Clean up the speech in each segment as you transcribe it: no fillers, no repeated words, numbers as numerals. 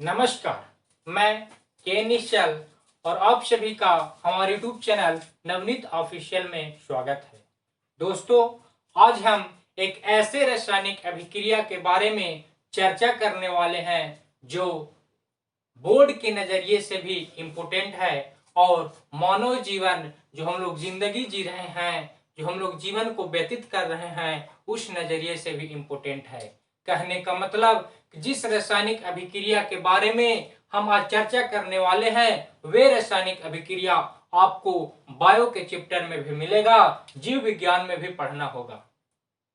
नमस्कार, मैं के निश्चल और आप सभी का हमारे यूट्यूब चैनल नवनीत ऑफिशियल में स्वागत है। दोस्तों, आज हम एक ऐसे रासायनिक अभिक्रिया के बारे में चर्चा करने वाले हैं जो बोर्ड के नजरिए से भी इम्पोर्टेंट है और मानव जीवन जो हम लोग जिंदगी जी रहे हैं, जो हम लोग जीवन को व्यतीत कर रहे हैं, उस नजरिए से भी इम्पोर्टेंट है। कहने का मतलब जिस रासायनिक अभिक्रिया के बारे में हम आज चर्चा करने वाले हैं, वे रासायनिक अभिक्रिया आपको बायो के चैप्टर में भी मिलेगा, जीव विज्ञान में भी पढ़ना होगा।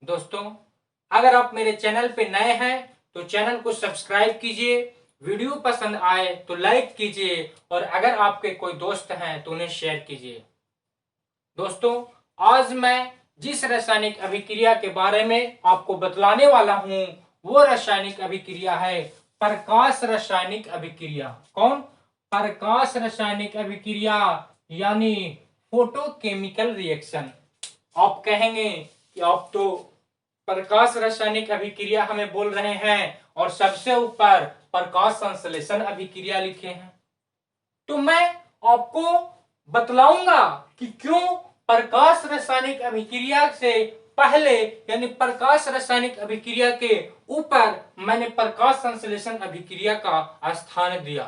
दोस्तों, अगर आप मेरे चैनल पे नए हैं तो चैनल को सब्सक्राइब कीजिए, वीडियो पसंद आए तो लाइक कीजिए और अगर आपके कोई दोस्त हैं तो उन्हें शेयर कीजिए। दोस्तों, आज मैं जिस रासायनिक अभिक्रिया के बारे में आपको बतलाने वाला हूं, वो रासायनिक अभिक्रिया है प्रकाश रासायनिक अभिक्रिया। कौन? प्रकाश रासायनिक अभिक्रिया यानी फोटोकेमिकल रिएक्शन। आप कहेंगे कि आप तो प्रकाश रासायनिक अभिक्रिया हमें बोल रहे हैं और सबसे ऊपर प्रकाश संश्लेषण अभिक्रिया लिखे हैं, तो मैं आपको बतलाऊंगा कि क्यों प्रकाश रासायनिक अभिक्रिया से पहले यानी प्रकाश रासायनिक अभिक्रिया के ऊपर मैंने प्रकाश संश्लेषण अभिक्रिया का स्थान दिया।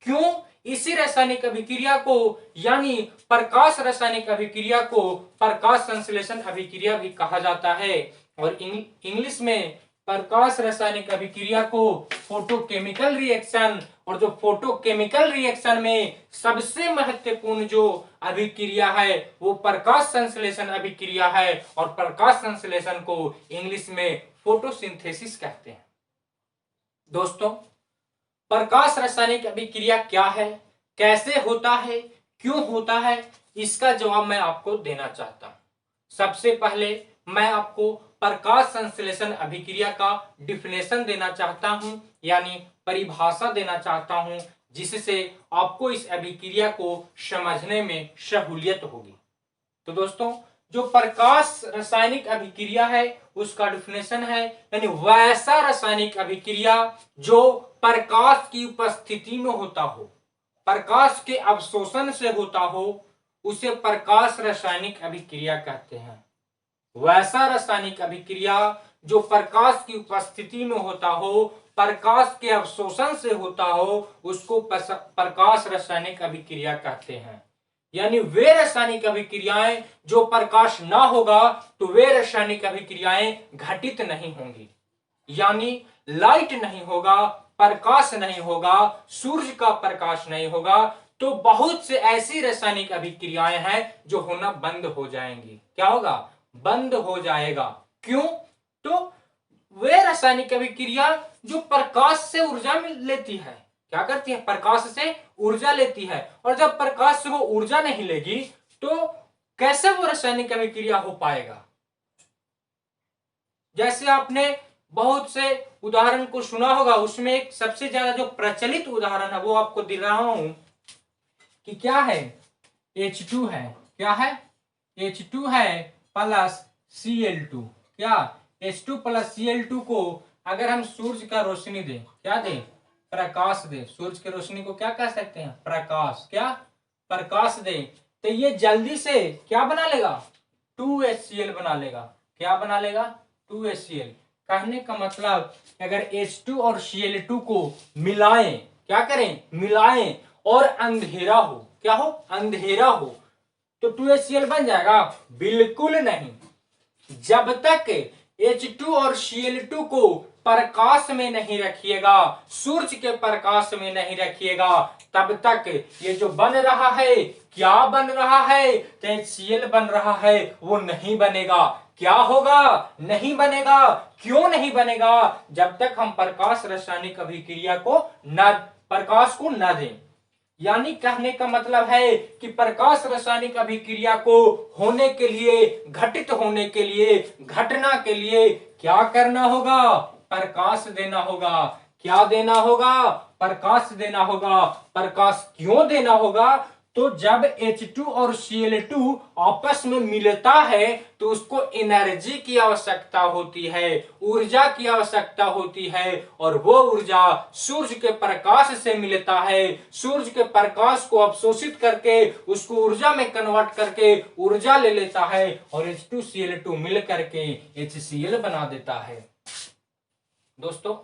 क्यों इसी रासायनिक अभिक्रिया को यानी प्रकाश रासायनिक अभिक्रिया को प्रकाश संश्लेषण अभिक्रिया भी कहा जाता है और इंग्लिश में प्रकाश रासायनिक अभिक्रिया को फोटोकेमिकल रिएक्शन, और जो फोटोकेमिकल रिएक्शन में सबसे महत्वपूर्ण जो अभिक्रिया है वो प्रकाश संश्लेषण अभिक्रिया है और प्रकाश संश्लेषण को इंग्लिश में फोटोसिंथेसिस कहते हैं। दोस्तों, प्रकाश रासायनिक अभिक्रिया क्या है, कैसे होता है, क्यों होता है, इसका जवाब मैं आपको देना चाहता हूं। सबसे पहले मैं आपको प्रकाश संश्लेषण अभिक्रिया का डिफिनेशन देना चाहता हूं यानी परिभाषा देना चाहता हूं, जिससे आपको इस अभिक्रिया को समझने में सहूलियत होगी। तो दोस्तों, जो प्रकाश रासायनिक अभिक्रिया है उसका डिफिनेशन है यानी वैसा रासायनिक अभिक्रिया जो प्रकाश की उपस्थिति में होता हो, प्रकाश के अवशोषण से होता हो, उसे प्रकाश रासायनिक अभिक्रिया कहते हैं। वैसा रासायनिक अभिक्रिया जो प्रकाश की उपस्थिति में होता हो, प्रकाश के अवशोषण से होता हो, उसको प्रकाश रासायनिक अभिक्रिया कहते हैं। यानी वे रासायनिक अभिक्रियाएं जो प्रकाश ना होगा तो वे रासायनिक अभिक्रियाएं घटित नहीं होंगी, यानी लाइट नहीं होगा, प्रकाश नहीं होगा, सूर्य का प्रकाश नहीं होगा, तो बहुत से ऐसी रासायनिक अभिक्रियाएं हैं जो होना बंद हो जाएंगी। क्या होगा? बंद हो जाएगा। क्यों? तो वे रासायनिक अभिक्रिया जो प्रकाश से ऊर्जा लेती है, क्या करती है? प्रकाश से ऊर्जा लेती है, और जब प्रकाश से वो ऊर्जा नहीं लेगी तो कैसे वो रासायनिक अभिक्रिया हो पाएगा? जैसे आपने बहुत से उदाहरण को सुना होगा, उसमें एक सबसे ज्यादा जो प्रचलित उदाहरण है वो आपको दे रहा हूं कि क्या है? H2 है। क्या है? H2 है प्लस Cl2। क्या? H2 प्लस Cl2 को अगर हम सूर्य का रोशनी दें, क्या दें? प्रकाश दे। सूर्य की रोशनी को क्या कह सकते हैं? प्रकाश। क्या? प्रकाश दे तो ये जल्दी से क्या बना लेगा? 2HCl बना लेगा। क्या बना लेगा? 2HCl। कहने का मतलब अगर H2 और Cl2 को मिलाएं, क्या करें? मिलाएं और अंधेरा हो, क्या हो? अंधेरा हो, तो 2HCl बन जाएगा? बिल्कुल नहीं। जब तक H2 और Cl2 को प्रकाश में नहीं रखिएगा, सूर्य के प्रकाश में नहीं रखिएगा, तब तक ये जो बन रहा है, क्या बन रहा है? तो HCl बन रहा है, वो नहीं बनेगा। क्या होगा? नहीं बनेगा। क्यों नहीं बनेगा? जब तक हम प्रकाश रासायनिक अभिक्रिया को प्रकाश को न दें। यानी कहने का मतलब है कि प्रकाश रासायनिक अभिक्रिया को होने के लिए, घटित होने के लिए, घटना के लिए क्या करना होगा? प्रकाश देना होगा। क्या देना होगा? प्रकाश देना होगा। प्रकाश क्यों देना होगा? तो जब H2 और Cl2 आपस में मिलता है तो उसको एनर्जी की आवश्यकता होती है, ऊर्जा की आवश्यकता होती है, और वो ऊर्जा सूर्य के प्रकाश से मिलता है। सूर्य के प्रकाश को अवशोषित करके उसको ऊर्जा में कन्वर्ट करके ऊर्जा ले लेता है और H2Cl2 मिल करके HCl बना देता है। दोस्तों,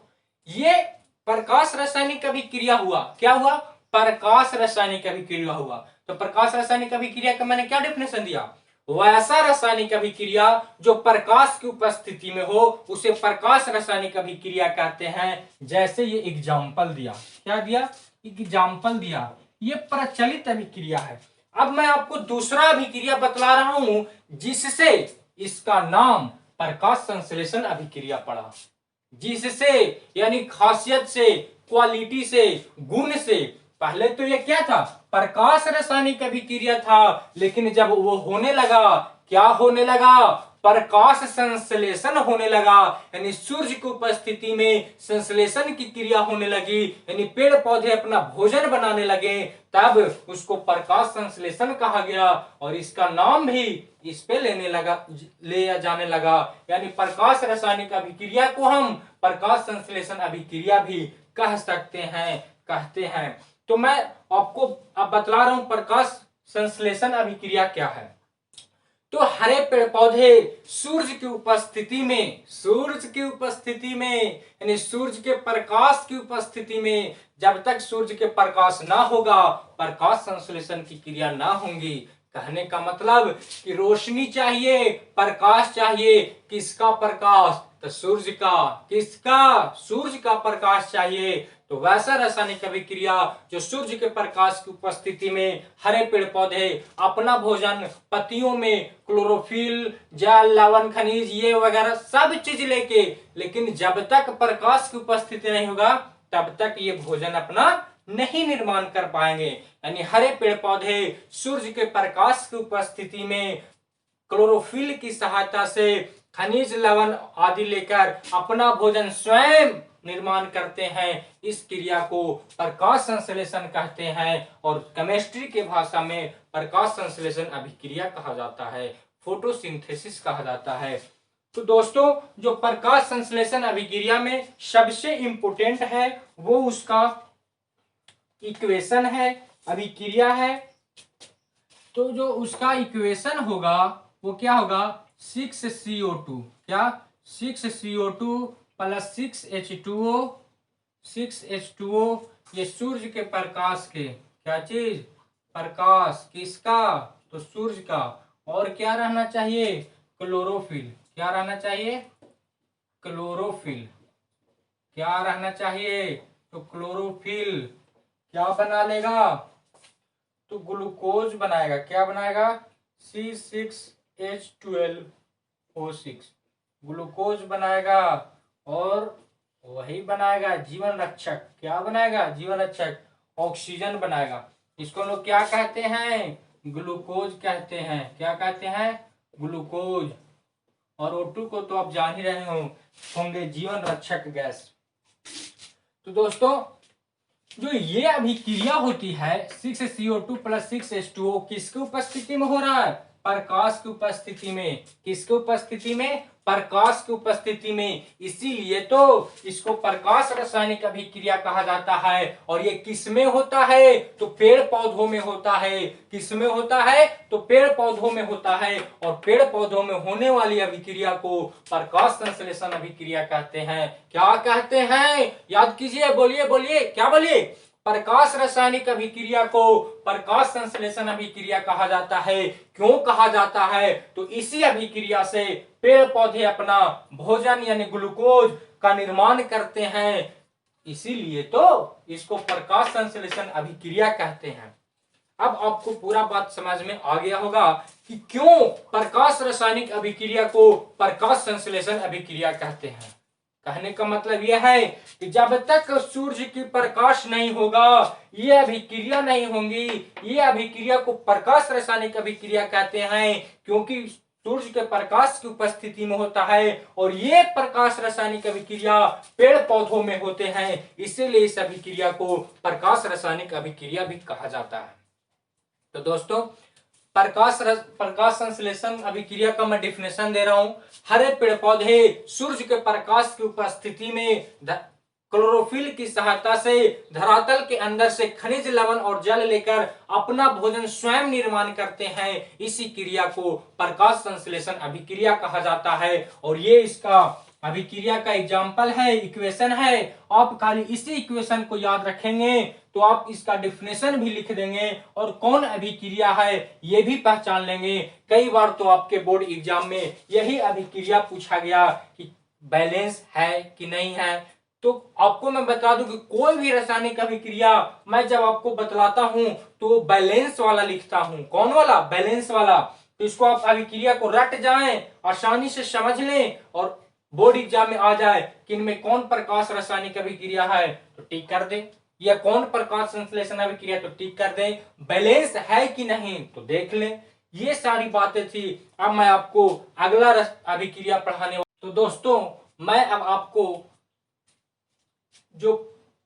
ये प्रकाश रासायनिक अभिक्रिया हुआ। क्या हुआ? प्रकाश रासायनिक अभिक्रिया हुआ। तो प्रकाश रासायनिक अभिक्रिया का मैंने क्या डेफिनेशन दिया? वैसा रासायनिक अभिक्रिया जो प्रकाश की उपस्थिति में हो उसे प्रकाश रासायनिक अभिक्रिया कहते हैं। जैसे ये एग्जाम्पल दिया, क्या दिया? एग्जाम्पल दिया। ये प्रचलित अभिक्रिया है। अब मैं आपको दूसरा अभिक्रिया बतला रहा हूं जिससे इसका नाम प्रकाश संश्लेषण अभिक्रिया पड़ा। जिससे यानी खासियत से, क्वालिटी से, गुण से। पहले तो ये क्या था? प्रकाश रासायनिक अभिक्रिया था, लेकिन जब वो होने लगा, क्या होने लगा? प्रकाश संश्लेषण होने लगा, यानी सूर्य की उपस्थिति में संश्लेषण की क्रिया होने लगी, यानी पेड़ पौधे अपना भोजन बनाने लगे, तब उसको प्रकाश संश्लेषण कहा गया और इसका नाम भी इस पे ले जाने लगा। यानी प्रकाश रासायनिक अभिक्रिया को हम प्रकाश संश्लेषण अभिक्रिया भी कह सकते हैं, कहते हैं। तो मैं आपको अब बतला रहा हूं प्रकाश संश्लेषण अभिक्रिया क्या है। तो हरे पेड़ पौधे सूर्य की उपस्थिति में, यानी सूर्य के प्रकाश की उपस्थिति में, जब तक सूर्य के प्रकाश ना होगा प्रकाश संश्लेषण की क्रिया ना होंगी। कहने का मतलब कि रोशनी चाहिए, प्रकाश चाहिए। किसका प्रकाश? तो सूर्य का। किसका? सूर्य का प्रकाश चाहिए। तो वैसा रासायनिक अभिक्रिया जो सूर्य के प्रकाश की उपस्थिति में हरे पेड़ पौधे अपना भोजन पत्तियों में क्लोरोफिल, जल, लवण, खनिज ये वगैरह सब चीज लेके, लेकिन जब तक प्रकाश की उपस्थिति नहीं होगा तब तक ये भोजन अपना नहीं निर्माण कर पाएंगे। यानी हरे पेड़ पौधे सूर्य के प्रकाश की उपस्थिति में क्लोरोफिल की सहायता से खनिज, लवण आदि लेकर अपना भोजन स्वयं निर्माण करते हैं। इस क्रिया को प्रकाश संश्लेषण कहते हैं और केमिस्ट्री के भाषा में प्रकाश संश्लेषण अभिक्रिया कहा जाता है, फोटोसिंथेसिस कहा जाता है। तो दोस्तों, जो प्रकाश संश्लेषण अभिक्रिया में सबसे इंपोर्टेंट है वो उसका इक्वेशन है, अभिक्रिया है। तो जो उसका इक्वेशन होगा वो क्या होगा? 6CO2। क्या? 6CO2 plus 6H2O। 6H2O ये सूर्य के प्रकाश के, क्या चीज? प्रकाश। किसका? तो सूर्य का। और क्या रहना चाहिए? क्लोरोफिल। क्या रहना चाहिए? क्लोरोफिल। क्या रहना चाहिए? तो क्लोरोफिल। क्या बना लेगा? तो ग्लूकोज बनाएगा। क्या बनाएगा? C6H12O6 ग्लूकोज बनाएगा और वही बनाएगा जीवन रक्षक। क्या बनाएगा? जीवन रक्षक। ऑक्सीजन बनाएगा। इसको लोग क्या कहते हैं? ग्लूकोज कहते हैं। क्या कहते हैं? ग्लूकोज। और O2 को तो आप जान ही रहे होंगे जीवन रक्षक गैस। तो दोस्तों, जो ये अभिक्रिया होती है 6CO2 प्लस 6H2O किसकी उपस्थिति में हो रहा है? प्रकाश की उपस्थिति में। किसकी उपस्थिति में? प्रकाश की उपस्थिति में। इसीलिए तो इसको प्रकाश रासायनिक अभिक्रिया कहा जाता है। और ये किसमें होता है? तो पेड़ पौधों में होता है। किसमें होता है? तो पेड़ पौधों में होता है। और पेड़ पौधों में होने वाली अभिक्रिया को प्रकाश संश्लेषण अभिक्रिया कहते हैं। क्या कहते हैं? याद कीजिए, बोलिए बोलिए, क्या बोलिए? प्रकाश रासायनिक अभिक्रिया को प्रकाश संश्लेषण अभिक्रिया कहा जाता है। क्यों कहा जाता है? तो इसी अभिक्रिया से पेड़ पौधे अपना भोजन यानी ग्लूकोज का निर्माण करते हैं। इसीलिए तो इसको प्रकाश संश्लेषण अभिक्रिया कहते हैं। अब आपको पूरा बात समझ में आ गया होगा कि क्यों प्रकाश रासायनिक अभिक्रिया को प्रकाश संश्लेषण अभिक्रिया कहते हैं। कहने का मतलब यह है कि जब तक सूर्य की प्रकाश नहीं होगा ये अभिक्रिया नहीं होंगी। ये अभिक्रिया को प्रकाश रासायनिक अभिक्रिया कहते हैं क्योंकि सूर्य के प्रकाश की उपस्थिति में होता है और ये प्रकाश रासायनिक अभिक्रिया पेड़ पौधों में होते हैं। इसीलिए इस अभिक्रिया को प्रकाश रासायनिक अभिक्रिया भी कहा जाता है। तो दोस्तों प्रकाश संश्लेषण अभिक्रिया का मैं डिफिनेशन दे रहा हूं। हरे पेड़ पौधे सूर्य के प्रकाश की उपस्थिति में क्लोरोफिल की सहायता से धरातल के अंदर से खनिज लवण और जल लेकर अपना भोजन स्वयं निर्माण करते हैं। इसी क्रिया को प्रकाश संश्लेषण अभिक्रिया कहा जाता है। और ये इसका अभिक्रिया का एग्जाम्पल है, इक्वेशन है। आप खाली इसी इक्वेशन को याद रखेंगे तो आप इसका डिफिनेशन भी लिख देंगे और कौन अभिक्रिया है ये भी पहचान लेंगे। कई बार तो आपके बोर्ड एग्जाम में यही अभिक्रिया पूछा गया कि बैलेंस है कि नहीं है। तो आपको मैं बता दूं कि कोई भी रासायनिक अभिक्रिया मैं जब आपको बतलाता हूं तो बैलेंस वाला लिखता हूं। कौन वाला? बैलेंस वाला। तो इसको आप अभिक्रिया को रट जाएं, आसानी से समझ लें और बोर्ड एग्जाम में आ जाए कि इनमें कौन प्रकाश रासायनिक अभिक्रिया है तो टिक कर दे, या कौन प्रकाश संश्लेषण अभिक्रिया तो टिक कर दे, बैलेंस है कि नहीं तो देख लें। ये सारी बातें थी। अब मैं आपको अगला अभिक्रिया पढ़ाने वाला। तो दोस्तों मैं अब आपको जो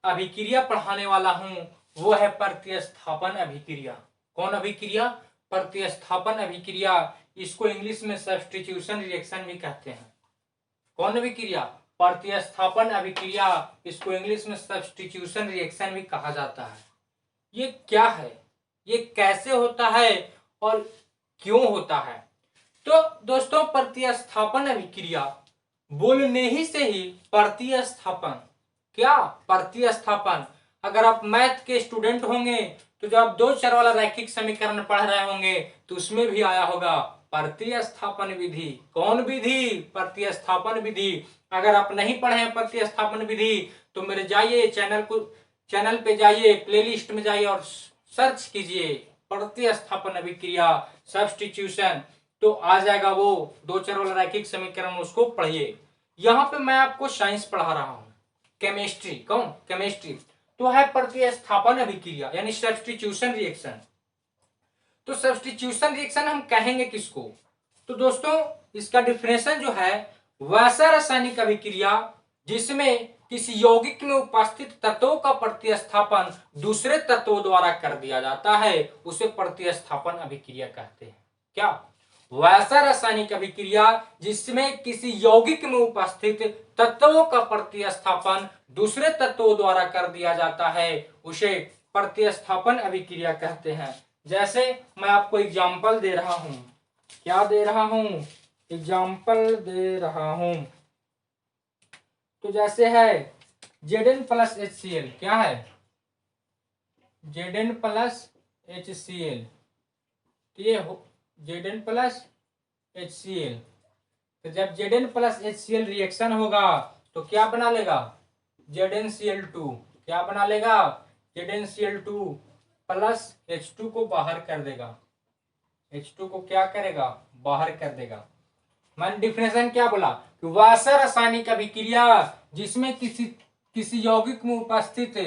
अभिक्रिया पढ़ाने वाला हूं वो है प्रतिस्थापन अभिक्रिया। कौन अभिक्रिया? प्रतिस्थापन अभिक्रिया। इसको इंग्लिश में सब्स्टिट्यूशन रिएक्शन भी कहते हैं। कौन अभिक्रिया? प्रतिस्थापन अभिक्रिया। इसको इंग्लिश में सब्स्टिट्यूशन रिएक्शन भी कहा जाता है। ये क्या है, ये कैसे होता है और क्यों होता है? तो दोस्तों प्रतिस्थापन अभिक्रिया बोलने ही से ही प्रतिस्थापन, क्या? प्रतिस्थापन। अगर आप मैथ के स्टूडेंट होंगे तो जब आप 2 चर वाला रैखिक समीकरण पढ़ रहे होंगे तो उसमें भी आया होगा प्रतिस्थापन विधि। कौन विधि? प्रतिस्थापन विधि। अगर आप नहीं पढ़े हैं प्रतिस्थापन विधि तो मेरे जाइए चैनल पे जाइए, प्लेलिस्ट में जाइए और सर्च कीजिए प्रतिस्थापन अभिक्रिया सब्स्टिट्यूशन, तो आ जाएगा वो 2 चर वाला रैखिक समीकरण, उसको पढ़िए। यहाँ पे मैं आपको साइंस पढ़ा रहा हूँ, केमिस्ट्री। कौन? केमिस्ट्री। तो है प्रतिस्थापन अभिक्रिया यानी सब्स्टिट्यूशन रिएक्शन। तो सब्स्टिट्यूशन रिएक्शन हम कहेंगे किसको? तो दोस्तों इसका डिफिनेशन जो है, वैसा रासायनिक अभिक्रिया जिसमें किसी यौगिक में उपस्थित तत्वों का प्रतिस्थापन दूसरे तत्वों द्वारा कर दिया जाता है उसे प्रतिस्थापन अभिक्रिया कहते हैं। क्या? वैसा रासायनिक अभिक्रिया जिसमें किसी यौगिक में उपस्थित तत्वों का प्रतिस्थापन दूसरे तत्वों द्वारा कर दिया जाता है उसे प्रतिस्थापन अभिक्रिया कहते हैं। जैसे मैं आपको एग्जाम्पल दे रहा हूं। क्या दे रहा हूं? एग्जाम्पल दे रहा हूं। तो जैसे है Zn प्लस HCl। क्या है? Zn plus HCl। ये Zn प्लस HCl। तो जब Zn प्लस HCl रिएक्शन होगा तो क्या बना लेगा? ZnCl2। क्या बना लेगा? ZnCl2 प्लस H2 को बाहर कर देगा। H2 को क्या करेगा? बाहर कर देगा। मैंने डिफिनेशन क्या बोला कि वैसा रासायनिक अभिक्रिया जिसमें किसी यौगिक में उपस्थित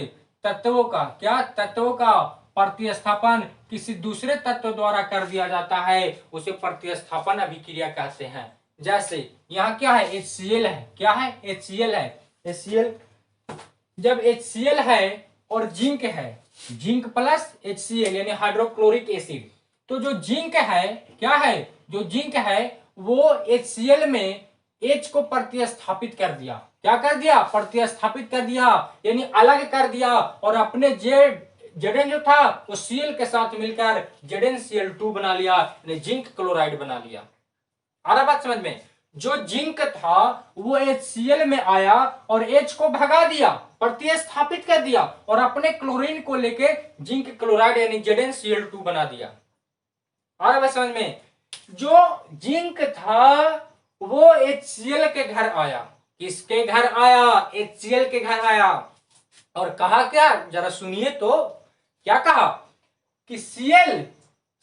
तत्वों का, क्या? तत्वों का प्रतिस्थापन किसी दूसरे तत्व द्वारा कर दिया जाता है उसे प्रतिस्थापन अभिक्रिया कहते हैं। जैसे यहाँ क्या है? HCl है। क्या है? HCl है। HCl, जब HCl है और जिंक है, जिंक प्लस HCl यानी हाइड्रोक्लोरिक एसिड। तो जो जिंक है, क्या है? जो जिंक है वो HCl में H को प्रतिस्थापित कर दिया। क्या कर दिया? प्रतिस्थापित कर दिया यानी अलग कर दिया और अपने Zn जो था वो Cl के साथ मिलकर ZnCl2 बना लिया यानी जिंक क्लोराइड बना लिया। आ रहा बात समझ में? जो जिंक था वो HCl में आया और H को भगा दिया, प्रतिस्थापित कर दिया और अपने क्लोरीन को लेके जिंक क्लोराइड यानी ZnCl2 बना दिया। आ रहा बात समझ में? जो जिंक था वो HCl के घर आया। किसके घर आया? HCl के घर आया और कहा क्या? जरा सुनिए तो। क्या कहा? कि Cl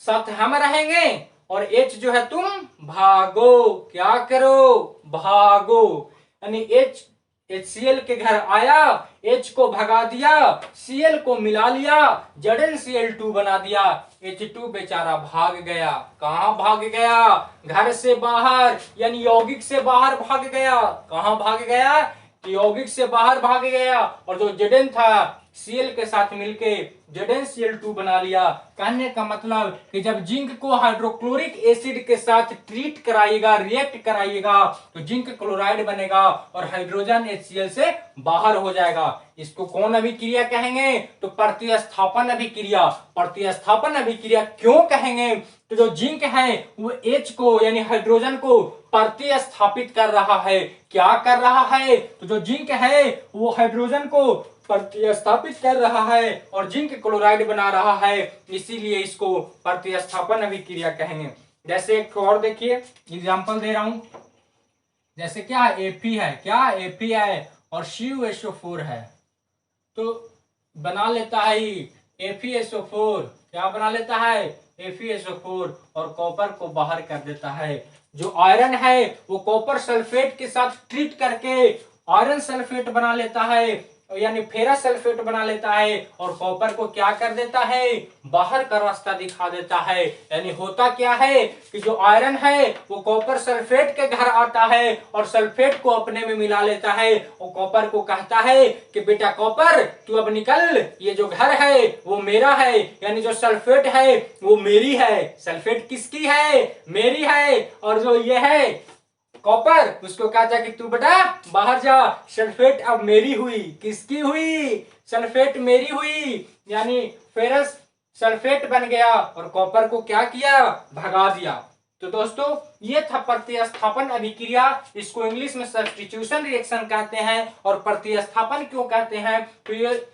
साथ हम रहेंगे और H जो है तुम भागो। क्या करो? भागो। यानी HCl के घर आया, H को भगा दिया, Cl को मिला लिया, ZnCl2 बना दिया। H2 बेचारा भाग गया। कहां भाग गया? घर से बाहर यानी यौगिक से बाहर भाग गया। कहां भाग गया? तो यौगिक से बाहर भाग गया और जो Zn था Cl के साथ मिलके ZnCl2 बना लिया। कहने का मतलब कि जब जिंक को हाइड्रोक्लोरिक एसिड के साथ ट्रीट कराइएगा, रिएक्ट कराइएगा, तो जिंक क्लोराइड बनेगा और हाइड्रोजन HCl से बाहर हो जाएगा। इसको कौन अभिक्रिया कहेंगे? तो प्रतिस्थापन अभिक्रिया। प्रतिस्थापन अभिक्रिया क्यों कहेंगे? तो जो जिंक है वो H को यानी हाइड्रोजन को प्रतिस्थापित कर रहा है। क्या कर रहा है? तो जो जिंक है वो हाइड्रोजन को प्रतिस्थापित कर रहा है और जिंक क्लोराइड बना रहा है, इसीलिए इसको प्रतिस्थापन अभिक्रिया कहेंगे। जैसे एक और देखिए एग्जांपल दे रहा हूं, जैसे क्या Fe है, क्या Fe है और CuSO4 है, तो बना लेता है FeSO4। क्या बना लेता है? FeSO4 और कॉपर को बाहर कर देता है। जो आयरन है वो कॉपर सल्फेट के साथ ट्रीट करके आयरन सल्फेट बना लेता है यानी फेरस सल्फेट बना लेता है और कॉपर को क्या कर देता है? बाहर का रास्ता दिखा देता है। यानी होता क्या है कि जो आयरन है वो कॉपर सल्फेट के घर आता है और सल्फेट को अपने में मिला लेता है और कॉपर को कहता है कि बेटा कॉपर तू अब निकल, ये जो घर है वो मेरा है। यानी जो सल्फेट है वो मेरी है। सल्फेट किसकी है? मेरी है। और जो ये है कॉपर, उसको कहा था कि तू बेटा बाहर जा, सल्फेट अब मेरी हुई। किसकी हुई? सल्फेट मेरी हुई। यानी फेरस सल्फेट बन गया और कॉपर को क्या किया? भगा दिया। तो दोस्तों ये था प्रतिस्थापन अभिक्रिया। इसको इंग्लिश में सब्स्टिट्यूशन रिएक्शन कहते हैं। और प्रतिस्थापन क्यों कहते हैं? तो ये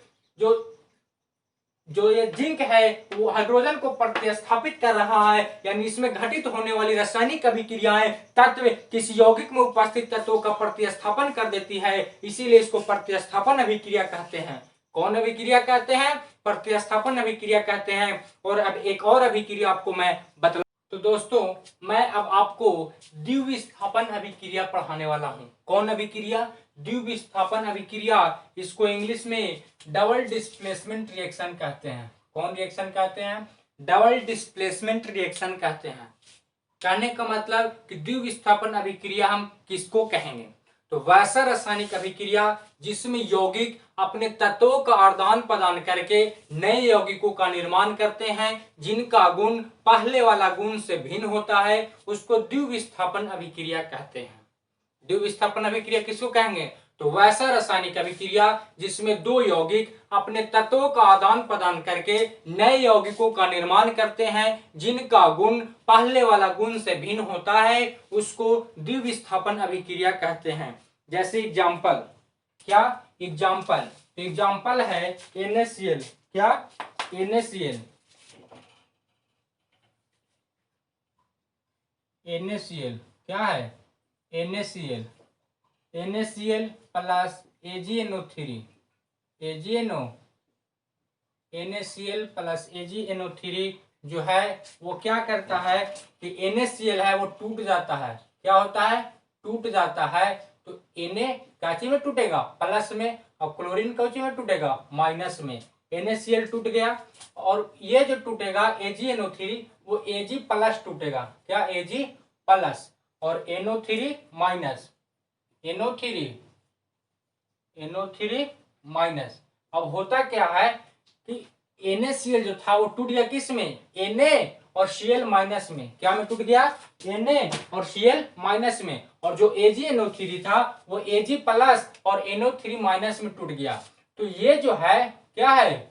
जो ये जिंक है वो हाइड्रोजन को प्रतिस्थापित कर रहा है, यानी इसमें घटित होने वाली रासायनिक अभिक्रियाएं तत्व किसी यौगिक में उपस्थित तत्वों का प्रतिस्थापन कर देती है, इसीलिए इसको प्रतिस्थापन अभिक्रिया कहते हैं। कौन अभिक्रिया कहते हैं? प्रतिस्थापन अभिक्रिया कहते हैं। और अब एक और अभिक्रिया आपको मैं बता। तो दोस्तों मैं अब आपको द्विविस्थापन अभिक्रिया पढ़ाने वाला हूं। कौन अभिक्रिया? द्विविस्थापन अभिक्रिया। इसको इंग्लिश में डबल डिस्प्लेसमेंट रिएक्शन कहते हैं। कौन रिएक्शन कहते हैं? डबल डिस्प्लेसमेंट रिएक्शन कहते हैं। कहने का मतलब कि द्विविस्थापन अभिक्रिया हम किसको कहेंगे? तो वैसा रासायनिक अभिक्रिया जिसमें यौगिक अपने तत्वों का आदान प्रदान करके नए यौगिकों का निर्माण करते हैं, जिनका गुण पहले वाला गुण से भिन्न होता है, उसको द्विविस्थापन अभिक्रिया कहते हैं। द्विविस्थापन अभिक्रिया किसको कहेंगे? तो वैसा रासायनिक अभिक्रिया जिसमें दो यौगिक अपने तत्वों का आदान प्रदान करके नए यौगिकों का निर्माण करते हैं, जिनका गुण पहले वाला गुण से भिन्न होता है, उसको द्विविस्थापन अभिक्रिया कहते हैं। जैसे एग्जाम्पल, क्या एग्जाम्पल? एग्जाम्पल है NaCl। क्या? NaCl। NaCl क्या है? NaCl। NaCl plus AgNO3। NaCl plus AgNO3 जो है वो क्या करता है कि NaCl है वो टूट जाता है। क्या होता है? टूट जाता है। तो Na काची में टूटेगा? प्लस में। और क्लोरीन काची में टूटेगा? माइनस में। NaCl टूट गया और ये जो टूटेगा AgNO3 वो Ag प्लस टूटेगा। क्या? Ag प्लस और NO3 माइनस। NO3 minus. अब होता क्या है कि NaCl जो था वो टूट गया किस में? Na और Cl माइनस में। क्या में टूट गया? Na और Cl माइनस में। और जो AgNO3 था वो Ag प्लस और NO3 माइनस में टूट गया। तो ये जो है क्या है?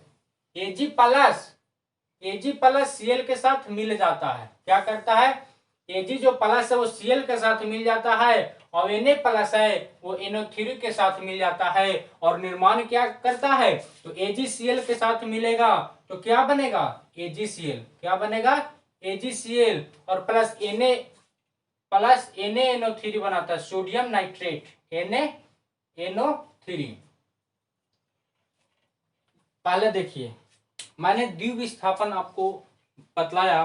Ag प्लस Cl के साथ मिल जाता है। क्या करता है? Ag जो प्लस है वो Cl के साथ मिल जाता है और Na प्लस है वो NO3 के साथ मिल जाता है और निर्माण क्या करता है? तो AgCl के साथ मिलेगा तो क्या बनेगा? AgCl। क्या बनेगा? AgCl और प्लस NaNO3 बनाता है, सोडियम नाइट्रेट NaNO3। पहले देखिए मैंने द्विविस्थापन आपको बतलाया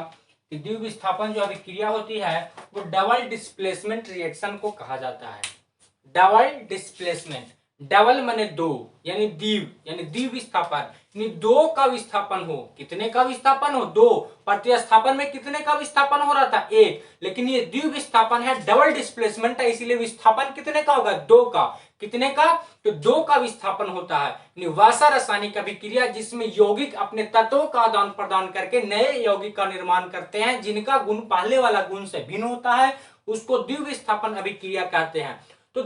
कि द्विविस्थापन जो अभिक्रिया होती है वो डबल डिस्प्लेसमेंट रिएक्शन को कहा जाता है। Double displacement. डबल माने दो, यानी द्वीप विस्थापन, यानी दो का विस्थापन हो। कितने का विस्थापन हो? दो। प्रतिस्थापन में कितने का विस्थापन हो रहा था? एक। लेकिन ये द्वीप विस्थापन है, डबल डिस्प्लेसमेंट है, इसीलिए विस्थापन कितने का होगा? दो का। कितने का? तो दो का विस्थापन होता है। वैसा रासायनिक अभिक्रिया जिसमें यौगिक अपने तत्वों का आदान प्रदान करके नए यौगिक का निर्माण करते हैं, जिनका गुण पहले वाला गुण से भिन्न होता है, उसको द्वितीय विस्थापन अभिक्रिया कहते हैं। तो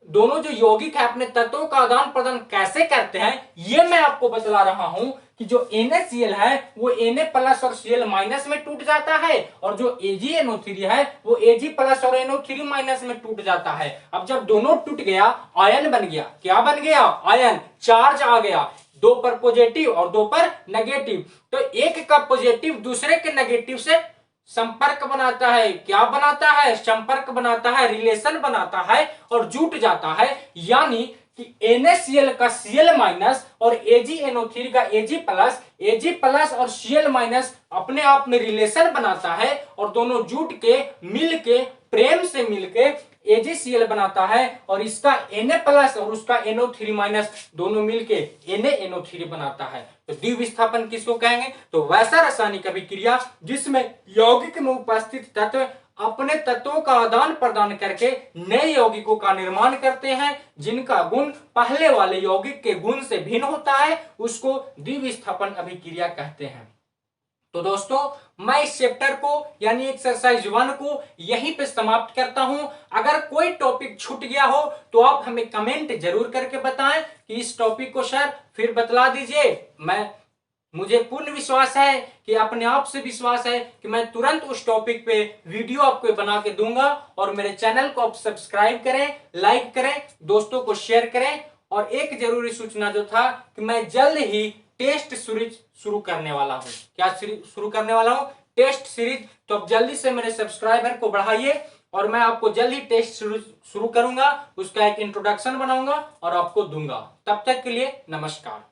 दोनों जो यौगिक है अपने तत्वों का आदान प्रदान कैसे करते हैं, ये मैं आपको बतला रहा हूं कि जो NaCl है वो Na प्लस और Cl माइनस में टूट जाता है, और जो AgNO3 है वो Ag प्लस और NO3 माइनस में टूट जाता है। अब जब दोनों टूट गया, आयन बन गया। क्या बन गया? आयन, चार्ज आ गया, दो पर पॉजिटिव और दो पर नेगेटिव। तो एक का पॉजिटिव दूसरे के नेगेटिव से संपर्क बनाता है। क्या बनाता है? संपर्क बनाता है, रिलेशन बनाता है और जुट जाता है। यानी कि NaCl का Cl माइनस और AgNO3 का Ag प्लस और Cl माइनस अपने आप में रिलेशन बनाता है, और दोनों जुट के मिल के प्रेम से मिलके AgCl बनाता है, और इसका Na प्लस और उसका NO3 माइनस दोनों मिलके NaNO3 बनाता है। तो द्वितीय विस्थापन किसको कहेंगे? तो वैसा रासायनिक अभिक्रिया जिसमें यौगिक में उपस्थित तत्व अपने तत्वों का आदान प्रदान करके नए यौगिकों का निर्माण करते हैं, जिनका गुण पहले वाले यौगिक के गुण से भिन्न होता है, उसको द्वितीय विस्थापन अभिक्रिया कहते हैं। तो दोस्तों, मैं इस चैप्टर को यानी एक्सरसाइज 1 को यहीं पे समाप्त करता हूं। अगर कोई टॉपिक छूट गया हो तो आप हमें कमेंट जरूर करके बताएं कि इस टॉपिक को सर फिर बतला दीजिए। मुझे पूर्ण विश्वास है कि अपने आप से विश्वास है कि मैं तुरंत उस टॉपिक पे वीडियो आपको बना के दूंगा। और मेरे चैनल को आप सब्सक्राइब करें, लाइक करें, दोस्तों को शेयर करें। और एक जरूरी सूचना जो था कि मैं जल्द ही टेस्ट सीरीज शुरू करने वाला हूं। क्या शुरू करने वाला हूं? Test series. तो अब जल्दी से मेरे सब्सक्राइबर को बढ़ाइए, और मैं आपको जल्द ही टेस्ट शुरू करूंगा, उसका एक इंट्रोडक्शन बनाऊंगा और आपको दूंगा। तब तक के लिए नमस्कार।